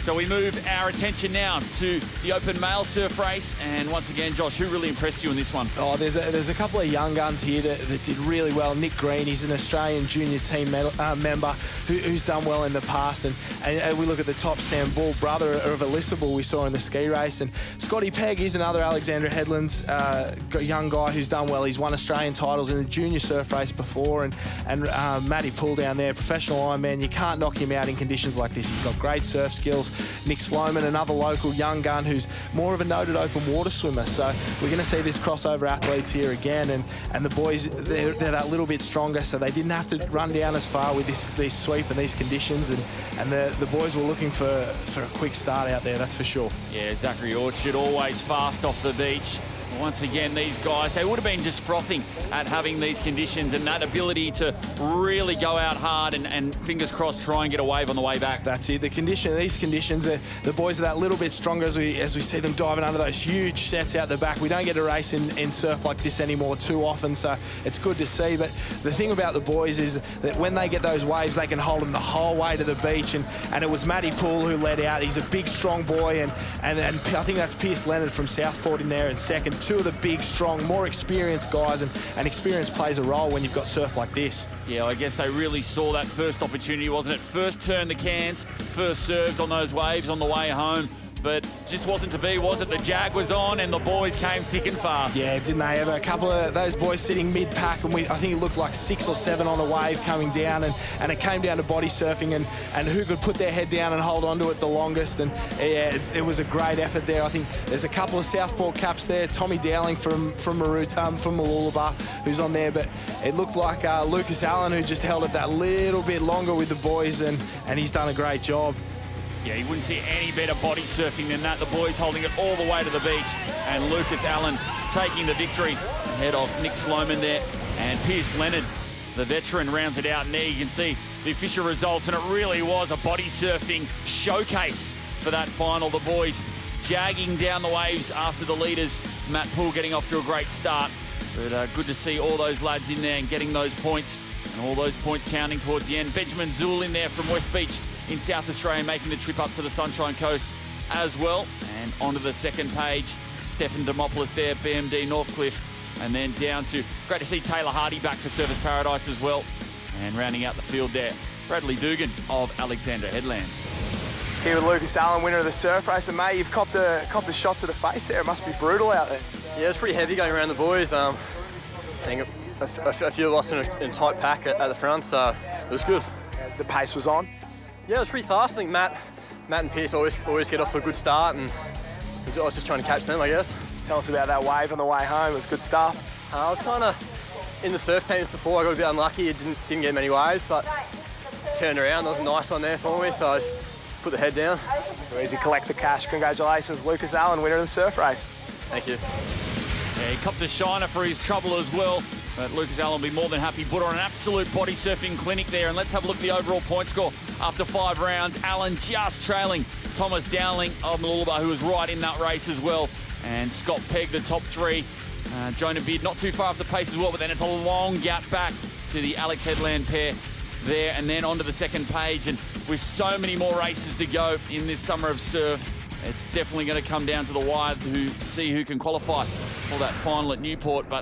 So we move our attention now to the open male surf race. And once again, Josh, who really impressed you in this one? Oh, there's a couple of young guns here that did really well. Nick Green, he's an Australian junior team member who's done well in the past. And we look at the top, Sam Bull, brother of Alyssa Bull, we saw in the ski race. And Scotty Pegg, he's another Alexandra Headlands young guy who's done well. He's won Australian titles in a junior surf race before. And Matty Poole down there, professional Ironman, you can't knock him out in conditions like this. He's got great surf skills. Nick Sloman, another local young gun who's more of a noted open water swimmer. So we're going to see this crossover athletes here again, and the boys, they're that little bit stronger, so they didn't have to run down as far with this sweep and these conditions, and the boys were looking for a quick start out there, that's for sure. Yeah, Zachary Orchard always fast off the beach. Once again, these guys, they would have been just frothing at having these conditions and that ability to really go out hard and fingers crossed, try and get a wave on the way back. That's it. These conditions, the boys are that little bit stronger as we see them diving under those huge sets out the back. We don't get a race in surf like this anymore too often, so it's good to see. But the thing about the boys is that when they get those waves, they can hold them the whole way to the beach. And it was Matty Poole who led out. He's a big, strong boy, and I think that's Pierce Leonard from Southport in there in second. Two of the big, strong, more experienced guys, and experience plays a role when you've got surf like this. Yeah, I guess they really saw that first opportunity, wasn't it? First turned the cans, first served on those waves on the way home, but just wasn't to be, was it? The jag was on and the boys came thick and fast. Yeah, didn't they ever? A couple of those boys sitting mid-pack, and I think it looked like 6 or 7 on a wave coming down, and it came down to body surfing and who could put their head down and hold on to it the longest. And yeah, it was a great effort there. I think there's a couple of Southport caps there. Tommy Dowling from Maroochydore, who's on there, but it looked like Lucas Allen, who just held it that little bit longer with the boys, and he's done a great job. Yeah, you wouldn't see any better body surfing than that. The boys holding it all the way to the beach, and Lucas Allen taking the victory ahead of Nick Sloman there. And Pierce Leonard, the veteran, rounds it out. And there you can see the official results, and it really was a body surfing showcase for that final. The boys jagging down the waves after the leaders. Matt Poole getting off to a great start. But good to see all those lads in there and getting those points, and all those points counting towards the end. Benjamin Zool in there from West Beach in South Australia, making the trip up to the Sunshine Coast as well. And onto the second page, Stefan Demopoulos there, BMD Northcliffe. And then down to, great to see Taylor Hardy back for Surfers Paradise as well. And rounding out the field there, Bradley Dugan of Alexandra Headland. Here with Lucas Allen, winner of the surf race, and mate, you've copped a shot to the face there. It must be brutal out there. Yeah, it's pretty heavy going around the boys. I think a few of us in a tight pack at the front, so it was good. The pace was on? Yeah, it was pretty fast. I think Matt and Pierce always get off to a good start, and I was just trying to catch them, I guess. Tell us about that wave on the way home. It was good stuff. I was kind of in the surf teams before. I got a bit unlucky. It didn't get many waves, but turned around. There was a nice one there for me, so I just put the head down. So easy, collect the cash. Congratulations, Lucas Allen, winner of the surf race. Thank you. Yeah, he copped a shiner for his trouble as well. But Lucas Allen will be more than happy. Put on an absolute body surfing clinic there. And let's have a look at the overall point score after 5 rounds. Allen just trailing Thomas Dowling of Mooloolaba, who was right in that race as well. And Scott Pegg, the top 3. Jonah Beard not too far off the pace as well, but then it's a long gap back to the Alex Headland pair there. And then onto the second page. And with so many more races to go in this summer of surf, it's definitely going to come down to the wire to see who can qualify for that final at Newport. But